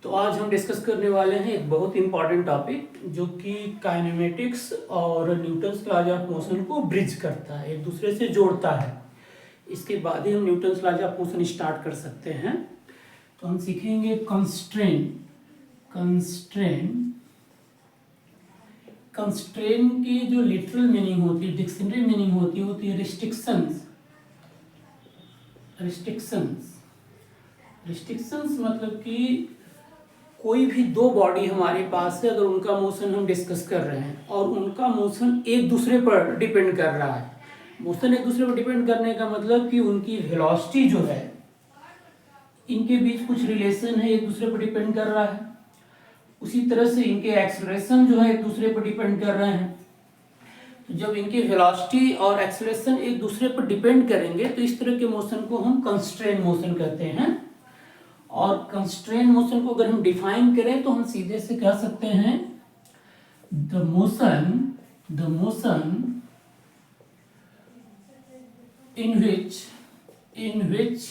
तो आज हम डिस्कस करने वाले हैं एक बहुत इंपॉर्टेंट टॉपिक जो कि काइनेमेटिक्स और न्यूटन्स लॉज ऑफ मोशन को ब्रिज करता है, एक दूसरे से जोड़ता है। इसके बाद ही हम Newton's laws of motion start कर सकते हैं। तो हम सीखेंगे कंस्ट्रेन की जो लिटरल मीनिंग होती है, डिक्शनरी मीनिंग होती है रिस्ट्रिक्शंस। रिस्ट्रिक्शंस मतलब कि कोई भी दो बॉडी हमारे पास है, अगर उनका मोशन हम डिस्कस कर रहे हैं और उनका मोशन एक दूसरे पर डिपेंड कर रहा है। मोशन एक दूसरे पर डिपेंड करने का मतलब कि उनकी वेलोसिटी जो है, इनके बीच कुछ रिलेशन है, एक दूसरे पर डिपेंड कर रहा है। उसी तरह से इनके एक्सेलरेशन जो है एक दूसरे पर डिपेंड कर रहे हैं। तो जब इनकी वेलोसिटी और एक्सेलरेशन एक दूसरे पर डिपेंड करेंगे तो इस तरह के मोशन को हम कंस्ट्रेन मोशन कहते हैं। और कंस्ट्रेन मोशन को अगर हम डिफाइन करें तो हम सीधे से कह सकते हैं the motion in which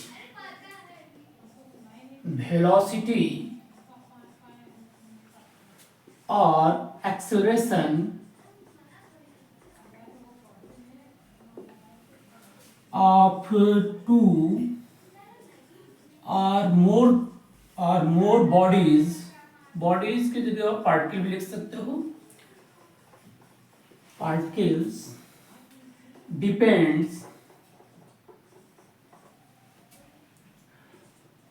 velocity or acceleration of two or more bodies की जगह आप पार्टिकल भी लिख सकते हो। Particles depends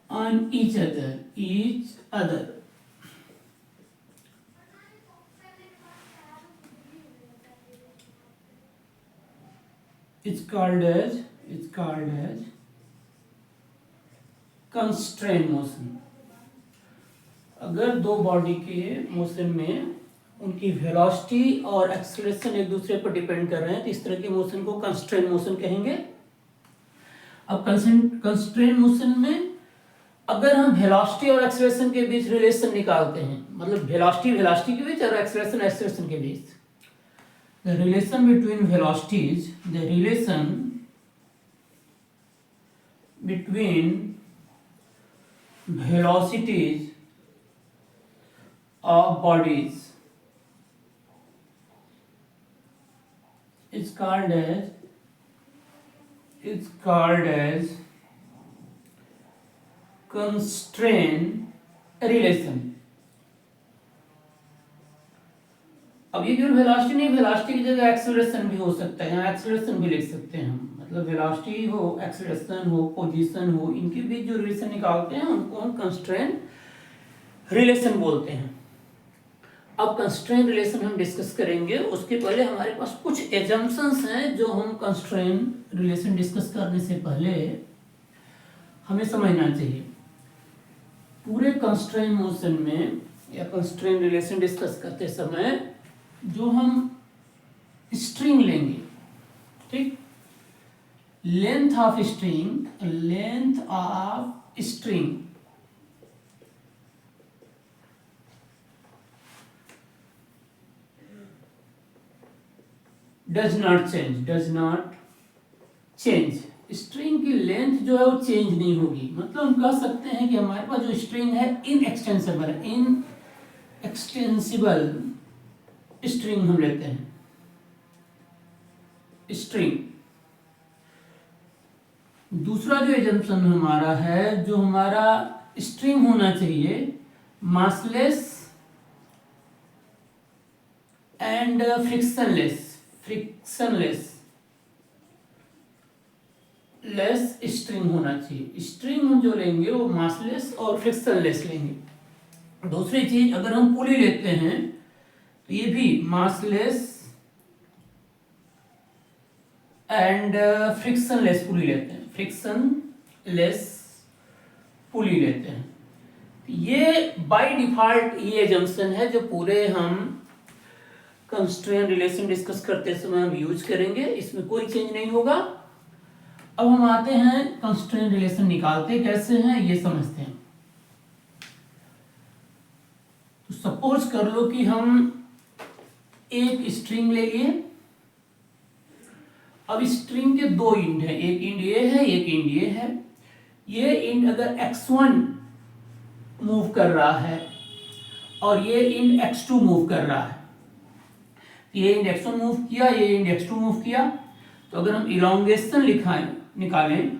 on each other it's called as constrained motion। अगर दो बॉडी के मोशन में उनकी वेलोसिटी और एक्सेलरेशन एक दूसरे पर डिपेंड कर रहे हैं तो इस तरह के मोशन को कंस्ट्रेंट मोशन कहेंगे। अब कंस्ट्रेंट मोशन में अगर हम वेलोसिटी और एक्सेलरेशन के बीच रिलेशन निकालते हैं, मतलब वेलोसिटी के बीच और एक्सेलरेशन के बीच, the relation between velocities of bodies is called as constraint relation। अब ये केवल वेलोसिटी नहीं, वेलोसिटी की जगह एक्सेलरेशन भी हो सकता है, यहाँ एक्सेलरेशन भी लिख सकते हैं हम। मतलब वेलोसिटी हो, एक्सेलरेशन हो, पोजीशन हो, इनके बीच जो रिलेशन निकालते हैं उनको हम कंस्ट्रेंट रिलेशन बोलते हैं। अब कंस्ट्रेंट रिलेशन हम डिस्कस करेंगे, उसके पहले हमारे पास कुछ एजम्पशंस हैं जो हम कंस्ट्रेंट रिलेशन डिस्कस करने से पहले हमें समझना चाहिए। पूरे कंस्ट्रेंट मोशन में या कंस्ट्रेंट रिलेशन डिस्कस करते समय जो हम स्ट्रिंग लेंगे, ठीक, length of string does not change. String की लेंथ जो है वो चेंज नहीं होगी। मतलब हम कह सकते हैं कि हमारे पास जो स्ट्रिंग है इनएक्सटेंसिबल स्ट्रिंग हम लेते हैं। स्ट्रिंग दूसरा जो एजम्पशन हमारा है, जो हमारा स्ट्रिंग होना चाहिए मासलेस एंड फ्रिक्शनलेस स्ट्रिंग होना चाहिए। स्ट्रिंग हम जो लेंगे वो मासलेस और फ्रिक्शनलेस लेंगे। दूसरी चीज, अगर हम पुली लेते हैं तो ये भी मासलेस एंड फ्रिक्शनलेस पुली लेते हैं। ये बाय डिफॉल्ट ये एजम्पशन है जो पूरे हम कंस्ट्रेंट रिलेशन डिस्कस करते समय हम यूज करेंगे, इसमें कोई चेंज नहीं होगा। अब हम आते हैं कंस्ट्रेंट रिलेशन निकालते कैसे हैं ये समझते हैं। तो सपोज कर लो कि हम एक स्ट्रिंग ले लिए। अब स्ट्रिंग के दो एंड है, एक एंड ये है, एक एंड ये है। ये एंड अगर x1 मूव कर रहा है और ये इंड x2 मूव कर रहा है, ये इंड x1 मूव किया, ये इंड x2 मूव किया, तो अगर हम इलोंगेशन निकालें,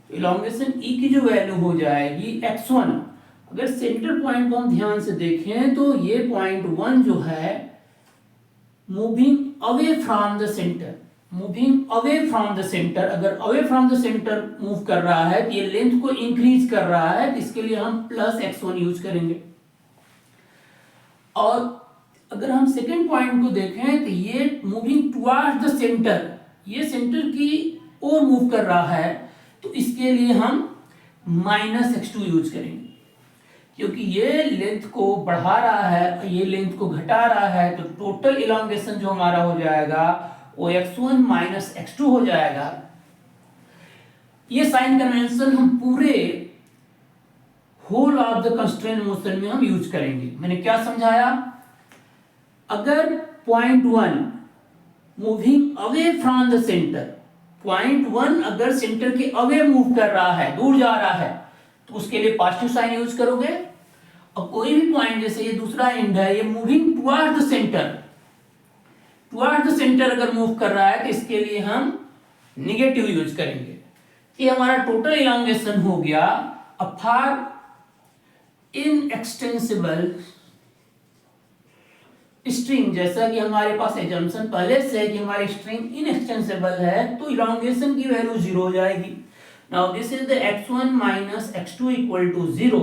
इलोंगेशन ई की जो वैल्यू हो जाएगी x1, अगर सेंटर पॉइंट को हम ध्यान से देखें तो ये पॉइंट 1 जो है moving away from the centre, अगर away from the centre move कर रहा है तो ये लेंथ को इंक्रीज कर रहा है, तो इसके लिए हम प्लस x1 यूज करेंगे। और अगर हम सेकेंड पॉइंट को देखें तो ये मूविंग टुवर्ड्स द सेंटर, ये सेंटर की ओर मूव कर रहा है, तो इसके लिए हम माइनस x2 यूज करेंगे, क्योंकि ये लेंथ को बढ़ा रहा है, ये लेंथ को घटा रहा है, तो टोटल इलोंगेशन जो हमारा हो जाएगा वो x1 माइनस x2 हो जाएगा। ये साइन कन्वेंशन हम पूरे whole of the constraint motion में हम यूज करेंगे। मैंने क्या समझाया, अगर point 1 moving away from the centre, point 1 अगर सेंटर के अवे मूव कर रहा है, दूर जा रहा है, तो उसके लिए पॉजिटिव साइन यूज करोगे। और कोई भी पॉइंट, जैसे ये दूसरा एंड है, ये मूविंग टुवर्ड्स द सेंटर अगर मूव कर रहा है तो इसके लिए हम निगेटिव यूज करेंगे। ये हमारा टोटल इलोंगेशन हो गया। अब फॉर इनएक्सटेंसिबल स्ट्रिंग, जैसा कि हमारे पास एजम्पशन पहले से है कि हमारी स्ट्रिंग इनएक्सटेंसिबल है, तो इलोंगेशन की वैल्यू 0 हो जाएगी। Now this is the x1 minus x2 equal to 0,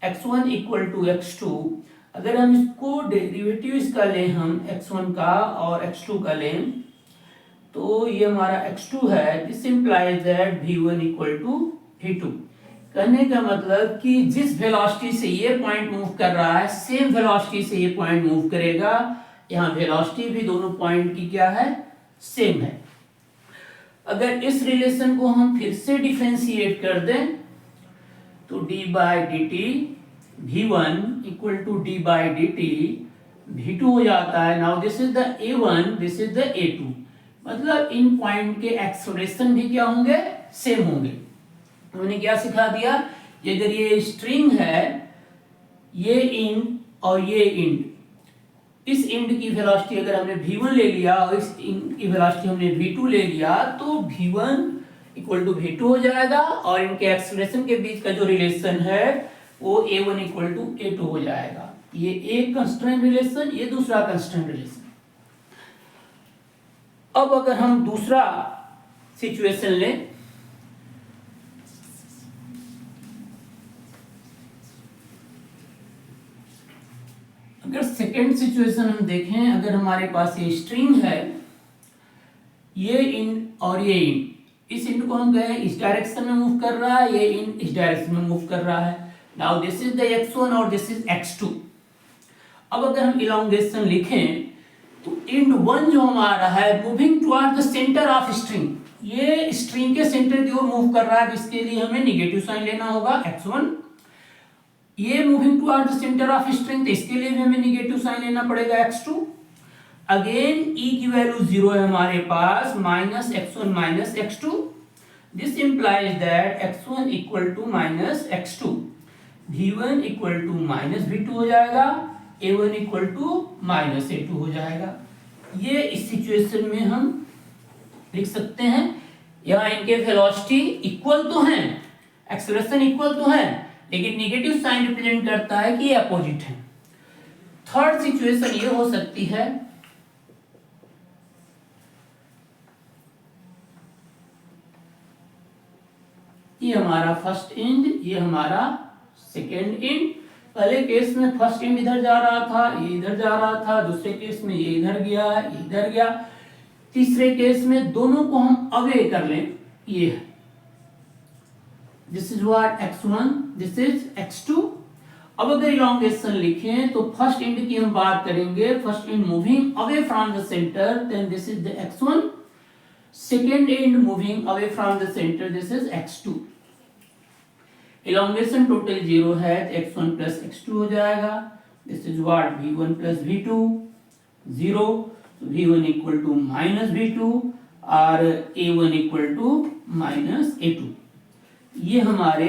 x1 equal to x2। अगर हम इसको डेरिवेटिव इसका लें, हम x1 का और x2 का लें, तो ये हमारा x2 है। This implies that v1 equal to v2। कहने का मतलब कि जिस वेलोसिटी से ये पॉइंट मूव कर रहा है, सेम वेलोसिटी से ये पॉइंट मूव करेगा। यहाँ वेलोसिटी भी दोनों पॉइंट की क्या है, सेम है। अगर इस रिलेशन को हम फिर से डिफरेंशिएट कर दें तो d by dt v1 equal to d by dt v2 हो जाता है। Now this is the a1, this is the a2, मतलब इन पॉइंट के एक्सेलरेशन भी क्या होंगे, सेम होंगे। मैंने क्या सिखा दिया, अगर ये स्ट्रिंग है, ये इंड और ये इंड, इस इंड की वेलोसिटी अगर हमने v1 ले लिया और इस इंड की वेलोसिटी हमने v2 ले लिया, तो v1 इक्वल टू v2 हो जाएगा और इनके एक्सेलरेशन के बीच का जो रिलेशन है वो a1 इक्वल टू a2 हो जाएगा। ये एक कंस्ट्रेंट रिलेशन, ये दूसरा कंस्ट्रेंट रिलेशन। अब अगर हम दूसरा सिचुएशन लें, अगर सेकेंड सिचुएशन हम देखें, अगर हमारे पास ये स्ट्रिंग है, ये इंड और ये इंड, इस इंड को हम कहें इस डायरेक्शन में मूव कर रहा है, ये इंड इस डायरेक्शन में मूव कर रहा है। Now this is the x1 और दिस इज x2। अब अगर हम इलोंगेशन लिखें तो इंड 1 जो हमारा है moving toward the centre of string, ये स्ट्रिंग के सेंटर की ओर मूव कर रहा है, जिसके लिए हमें नेगेटिव साइन लेना होगा x1। ये moving toward the centre of string, तो इसके लिए भी हमें नेगेटिव साइन लेना पड़ेगा x2। अगेन e की वैल्यू 0 है हमारे पास, minus x1 minus x2। This implies that x1 equal to minus x2, v1 equal to minus v2 हो जाएगा, a1 equal to minus a2 हो जाएगा। ये इस सिचुएशन में हम लिख सकते हैं। यहाँ इनके वेलोसिटी इक्वल तो हैं, एक्सेलरेशन इक्वल तो है, लेकिन नेगेटिव साइन रिप्रेजेंट करता है कि ये अपोजिट है। थर्ड सिचुएशन ये हो सकती है, ये हमारा फर्स्ट इंड, ये हमारा सेकेंड इंड। पहले केस में फर्स्ट इंड इधर जा रहा था, ये इधर जा रहा था, दूसरे केस में ये इधर गया, ये इधर गया, तीसरे केस में दोनों को हम अवे कर लें, ये है, this is what x1, this is x2। अब अगर इलोंगेशन लिखें तो फर्स्ट इंड की हम बात करेंगे, first end moving away from the centre, then this is the x1। Second end moving away from the centre, this is x2। Elongation total 0 है, तो x1 प्लस x2 हो जाएगा। This is what v1 plus v2 0, v1 equal to minus v2 और a1 equal to minus a2। ये हमारे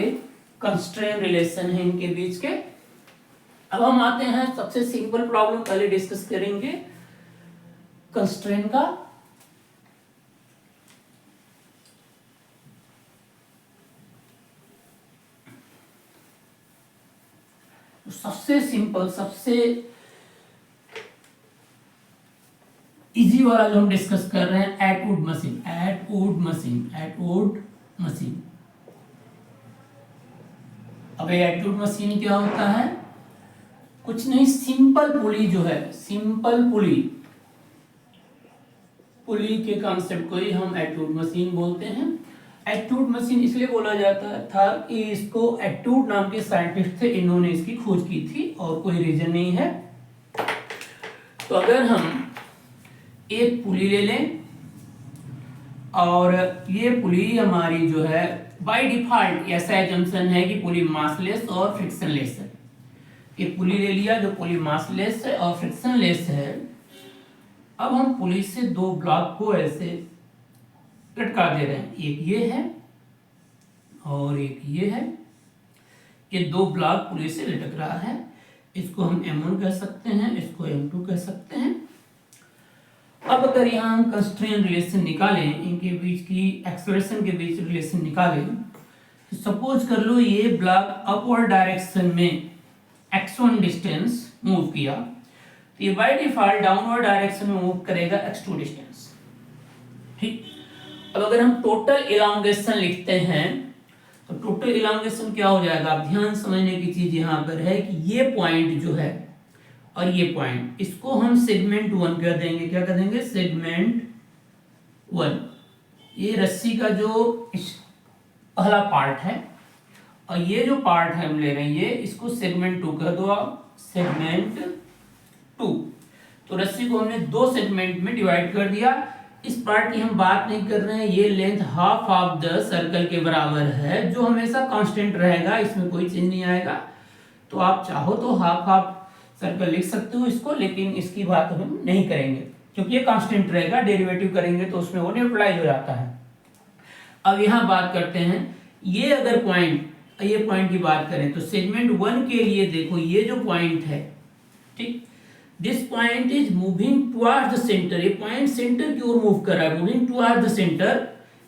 constrain relation है इनके बीच के। अब हम आते हैं सबसे सिंपल प्रॉब्लम पहले डिस्कस करेंगे कंस्ट्रेन का। सबसे सिंपल सबसे इजी वाला जो हम डिस्कस कर रहे हैं एटवुड मशीन। अब ये एटवुड मशीन क्या होता है? कुछ नहीं, सिंपल पुली जो है, सिंपल पुली के कॉन्सेप्ट को ही हम एटवुड मशीन बोलते हैं। एटवुड मशीन इसलिए बोला जाता था कि इसको एटवुड नाम के साइंटिस्ट थे, इन्होंने इसकी खोज की थी और कोई रीजन नहीं है। तो अगर हम एक पुली ले लें और ये पुली हमारी जो है बाय डिफॉल्ट ऐसा एजम्पशन है कि पुली मासलेस और फ्रिक्शनलेस है। ये पुली ले लिया जो पुली मासलेस है और फ्रिक्शनलेस है। अब हम पुली से दो ब्लॉक को ऐसे लटका दे रहे हैं, एक ये है और एक ये है। ये दो ब्लॉक पुली से लटक रहा है, इसको हम M1 कह सकते हैं, इसको M2 कह सकते हैं। अब अगर यहाँ हम कंस्ट्रेन रिलेशन निकालें, इनके बीच की एक्सेलरेशन के बीच रिलेशन निकालें, तो सपोज कर लो ये ब्लॉक अपवर्ड डायरेक्शन में x1 डिस्टेंस मूव किया, तो ये बाय डिफॉल्ट डाउनवर्ड डायरेक्शन में मूव करेगा x2 डिस्टेंस। ठीक, अब अगर हम टोटल इलांगेशन लिखते हैं तो टोटल इलांगेशन क्या हो जाएगा? आप ध्यान समझने की चीज यहाँ पर है कि ये पॉइंट जो है और ये पॉइंट, इसको हम सेगमेंट 1 कह देंगे। क्या कह देंगे? सेगमेंट 1। ये रस्सी का जो पहला पार्ट है और ये जो पार्ट है हम ले रहे हैं ये, इसको सेगमेंट 2 कह दो आप, सेगमेंट 2। तो रस्सी को हमने दो सेगमेंट में डिवाइड कर दिया। इस पार्ट की हम बात नहीं कर रहे हैं, ये length half of the circle के बराबर है जो हमेशा कांस्टेंट रहेगा, इसमें कोई चेंज नहीं आएगा। तो आप चाहो तो हाफ ऑफ सर्कल लिख सकते हो इसको, लेकिन इसकी बात हम नहीं करेंगे क्योंकि ये कांस्टेंट रहेगा। डेरिवेटिव करेंगे तो उसमें वो न्यूट्रलाइज हो जाता है। अब यहाँ बात करते हैं, ये अगर पॉइंट, ये पॉइंट की बात करें तो सेगमेंट 1 के लिए देखो ये जो पॉइंट है, ठीक, this point is moving towards the centre. ये पॉइंट सेंटर की ओर मूव कर रहा है, मूविंग टुवर्ड्स द सेंटर।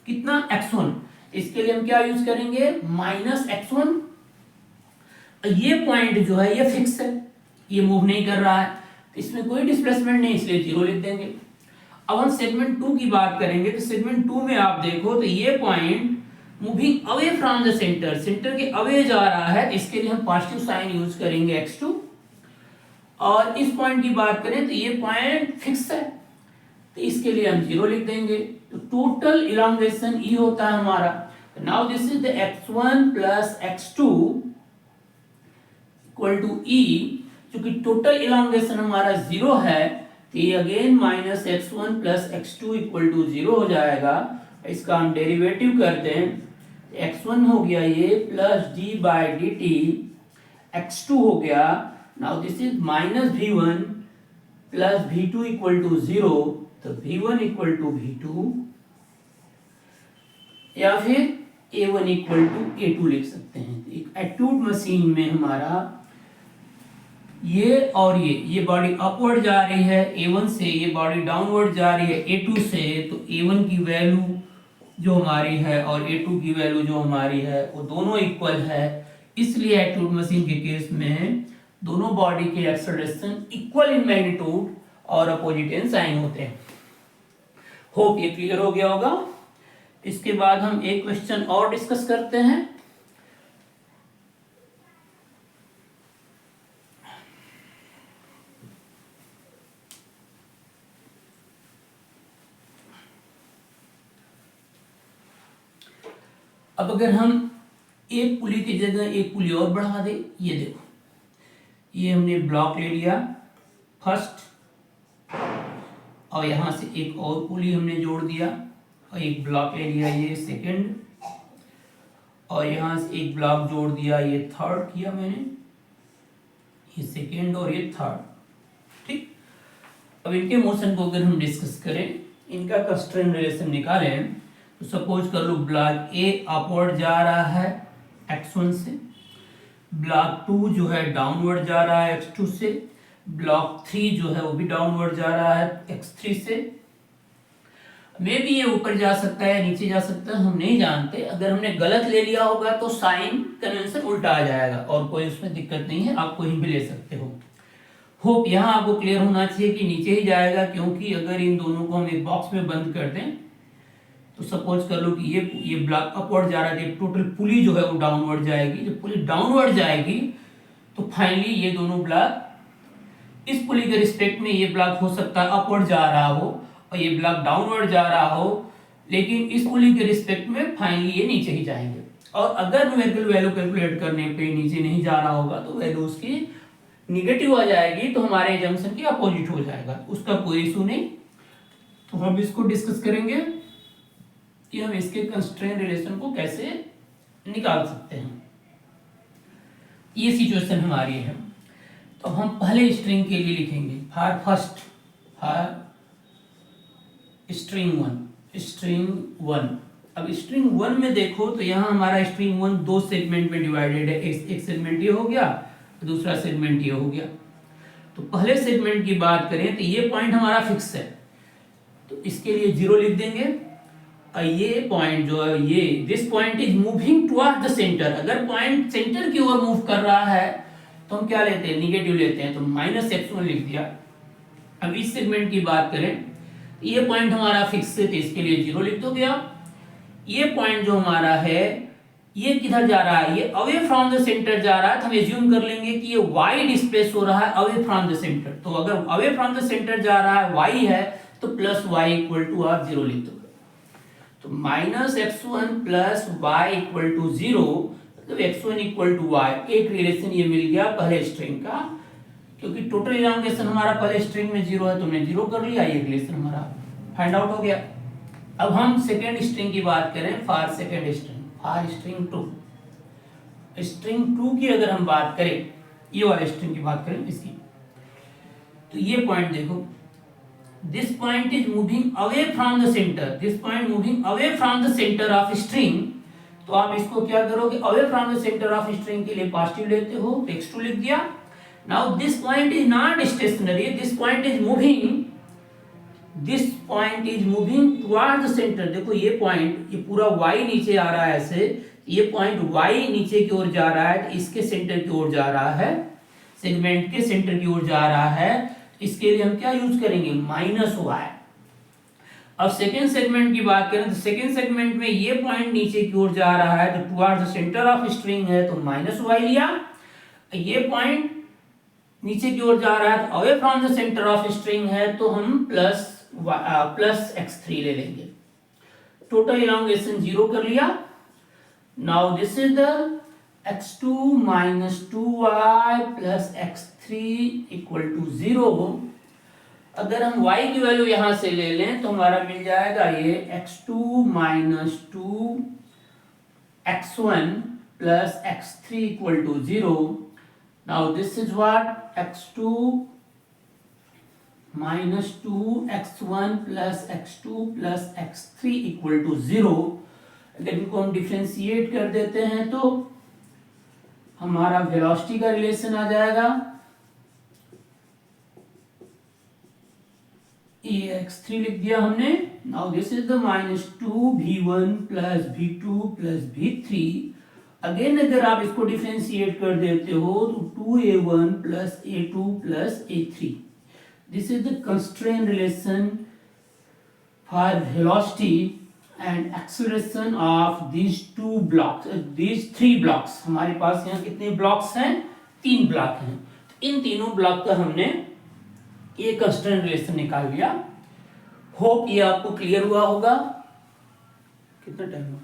कितना? x1। इसके लिए हम क्या यूज करेंगे? -x1। ये पॉइंट जो है ये फिक्स है, ये मूव नहीं कर रहा है, इसमें कोई डिस्प्लेसमेंट नहीं, इसलिए 0 लिख देंगे। अब हम सेगमेंट 2 की बात करेंगे तो सेगमेंट 2 में आप देखो तो ये point moving away from the centre, centre के अवे जा रहा है, इसके लिए हम पॉजिटिव साइन यूज करेंगे x2। और इस पॉइंट की बात करें तो ये पॉइंट फिक्स है, तो इसके लिए हम 0 लिख देंगे। तो टोटल इलांगेशन E होता है हमारा। Now this is the x1 plus x2 equal to E। क्योंकि टोटल इलांगेशन हमारा 0 है तो ये again -x1 plus x2 equal to 0 हो जाएगा। इसका हम डेरिवेटिव कर दें, x1 हो गया ये plus d by dt, x2 हो गया। Now this is -v1 plus v2 equal to 0, तो v1 इक्वल टू v2 या फिर a1 इक्वल टू a2 लिख सकते हैं। एक एटवुड मशीन में हमारा ये और ये बॉडी अपवर्ड जा रही है a1 से, ये बॉडी डाउनवर्ड जा रही है a2 से, तो a1 की वैल्यू जो हमारी है और a2 की वैल्यू जो हमारी है वो दोनों इक्वल है। इसलिए एटवुड मशीन के केस में दोनों बॉडी के एक्सेलरेशन इक्वल इन मैग्नीट्यूड और अपोजिट इन साइन होते हैं। होप ये क्लियर हो गया होगा। इसके बाद हम एक क्वेश्चन और डिस्कस करते हैं। अब अगर हम एक पुली की जगह एक पुली और बढ़ा दें, ये देखो, ये हमने ब्लॉक ले लिया फर्स्ट और यहां से एक और पुली हमने जोड़ दिया और एक ब्लॉक ले लिया ये सेकंड, और यहां से एक ब्लॉक जोड़ दिया ये थर्ड किया मैंने, ये सेकंड और ये थर्ड। ठीक, अब इनके मोशन को अगर हम डिस्कस करें, इनका कंस्ट्रेन रिलेशन निकालें, तो सपोज कर लो ब्लॉक ए अपवर्ड जा रहा है x1 से, ब्लॉक 2 जो है डाउनवर्ड जा रहा है x2 से, ब्लॉक 3 जो है वो भी डाउनवर्ड जा रहा है x3 से। मे भी ये ऊपर जा सकता है नीचे जा सकता है, हम नहीं जानते। अगर हमने गलत ले लिया होगा तो साइन कन्वेंशन उल्टा आ जाएगा और कोई उसमें दिक्कत नहीं है, आप कहीं भी ले सकते हो। होप यहाँ आपको क्लियर होना चाहिए कि नीचे ही जाएगा, क्योंकि अगर इन दोनों को हम एक बॉक्स में बंद कर दें तो सपोज कर लो कि ये ब्लॉक अपवर्ड जा रहा है, टोटल पुली जो है वो डाउनवर्ड जाएगी। जब पुली डाउनवर्ड जाएगी तो फाइनली ये दोनों ब्लॉक इस पुली के रिस्पेक्ट में ये ब्लॉक हो सकता है अपवर्ड जा रहा हो और ये ब्लॉक डाउनवर्ड जा रहा हो, लेकिन इस पुली के रिस्पेक्ट में फाइनली ये नीचे ही जाएंगे। और अगर न्यूमेरिकल वैल्यू कैलकुलेट करने पे नीचे नहीं जा रहा होगा तो वैल्यू उसकी निगेटिव आ जाएगी, तो हमारे जंक्शन की अपोजिट हो जाएगा, उसका कोई इशू नहीं। तो हम इसको डिस्कस करेंगे कि हम इसके कंस्ट्रेंट रिलेशन को कैसे निकाल सकते हैं। ये सिचुएशन हमारी है। तो हम पहले स्ट्रिंग के लिए लिखेंगे फॉर फर्स्ट फॉर स्ट्रिंग 1। अब स्ट्रिंग 1 में देखो तो यहाँ हमारा स्ट्रिंग 1 दो सेगमेंट में डिवाइडेड है। एक सेगमेंट ये हो गया, दूसरा सेगमेंट ये हो गया। तो पहले सेगमेंट की बात करें तो ये पॉइंट हमारा फिक्स है, तो इसके लिए 0 लिख देंगे। और ये पॉइंट जो है ये this point is moving toward the centre. अगर पॉइंट सेंटर की ओर मूव कर रहा है तो हम क्या लेते हैं, निगेटिव लेते हैं, तो -x1 लिख दिया। अब इस सेगमेंट की बात करें तो ये पॉइंट हमारा फिक्स है, तो इसके लिए 0 लिख दोगे आप। ये पॉइंट जो हमारा है ये किधर जा रहा है, ये अवे फ्रॉम द सेंटर जा रहा है, तो हम एज्यूम कर लेंगे कि ये y डिस्प्लेस हो रहा है अवे फ्रॉम द सेंटर। तो अगर अवे फ्रॉम द सेंटर जा रहा है y है तो प्लस y इक्वल टू आप 0 लिख दोगे। तो -x1 plus y equal to 0, तो x1 इक्वल टू y। एक रिलेशन ये मिल गया पहले स्ट्रिंग का, क्योंकि टोटल इलांगेशन हमारा पहले स्ट्रिंग में 0 है तो हमने 0 कर लिया, ये रिलेशन हमारा फाइंड आउट हो गया। अब हम सेकेंड स्ट्रिंग की बात करें, for second string for string 2। String 2 की अगर हम बात करें, ये वाले स्ट्रिंग की बात करें इसकी, तो ये पॉइंट देखो, this point is moving away from the centre, this point moving away from the centre of string. तो आप इसको क्या करोगे, away from the centre of string के लिए पॉजिटिव लेते हो, तो x2 लिख दिया। Now this point is not stationary, this point is moving, this point is moving toward the centre. देखो ये पॉइंट, ये पूरा y नीचे आ रहा है ऐसे, ये पॉइंट y नीचे की ओर जा रहा है, तो इसके सेंटर की ओर जा रहा है, सेगमेंट के सेंटर की ओर जा रहा है। इसके लिए हम क्या यूज करेंगे, -y। अब सेकेंड सेगमेंट की बात करें तो सेकेंड सेगमेंट में ये पॉइंट नीचे की ओर जा रहा है, तो toward the centre of string है तो -y लिया। ये पॉइंट नीचे की ओर जा रहा है तो away from the centre of string है, तो हम प्लस x3 ले लेंगे। टोटल इलांगेशन 0 कर लिया। Now this is the x2 minus 2y plus x3 equal to 0। अगर हम y की वैल्यू यहां से ले लें तो हमारा मिल जाएगा ये x2 minus 2 x1 plus x3 equal to 0। Now this is what x2 minus 2 x1 plus x2 plus x3 equal to 0। अगर इनको हम डिफरेंशिएट कर देते हैं तो हमारा वेलोसिटी का रिलेशन आ जाएगा, ये x3 लिख दिया हमने। Now this is the -2 v1 plus v2 plus v3। Again अगर आप इसको डिफरेंशिएट कर देते हो तो 2a1 plus a2 plus a3। This is the constraint relation for velocity and acceleration of these two blocks, these three blocks। हमारे पास यहाँ कितने ब्लॉक्स हैं, 3 ब्लॉक हैं। इन तीनों ब्लॉक का हमने ये कंस्ट्रेंट रिलेशन निकाल लिया। होप ये आपको क्लियर हुआ होगा। कितना टाइम हुआ?